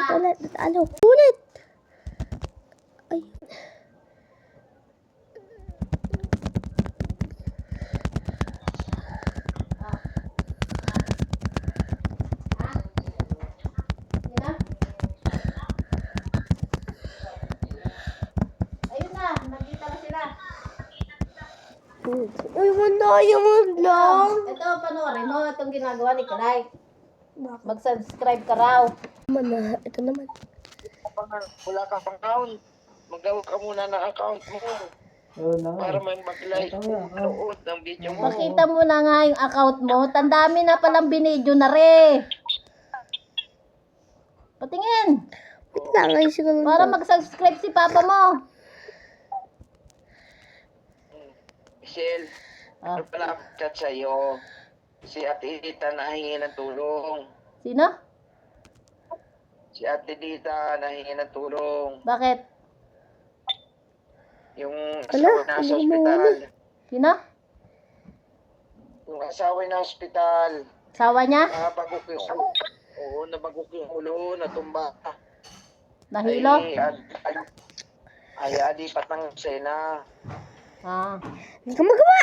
Ulit. Ano? Ulit. Ay. Ayun na, nagkita na sila. Uy, wag lang. Ito, panoorin mo itong ginagawa ni Kalay. Mag-subscribe ka raw. Ito naman. Wala kang account. Magawa ka muna ng account mo. Para may mag-like nood ng video mo. Makita mo na nga yung account mo. Tandami na palang binidyo na re. Patingin. Wait lang, ayusin ko lang Para to. mag-subscribe si papa mo. Michelle, ano pala ang chat sa'yo? Si Ate Dita nahingi ng tulong. Sino? Si Ate Dita nahingi ng tulong. Bakit? Yung Ala, asawa na sa hindi mo ospital. Sino? Yung asawa na ospital. Sawa niya? Nabagok yung ulo. Oo, nabagok yung ulo, natumba. Nahilo? Ay, alipat ng sena. Ah. Hindi ka magawa.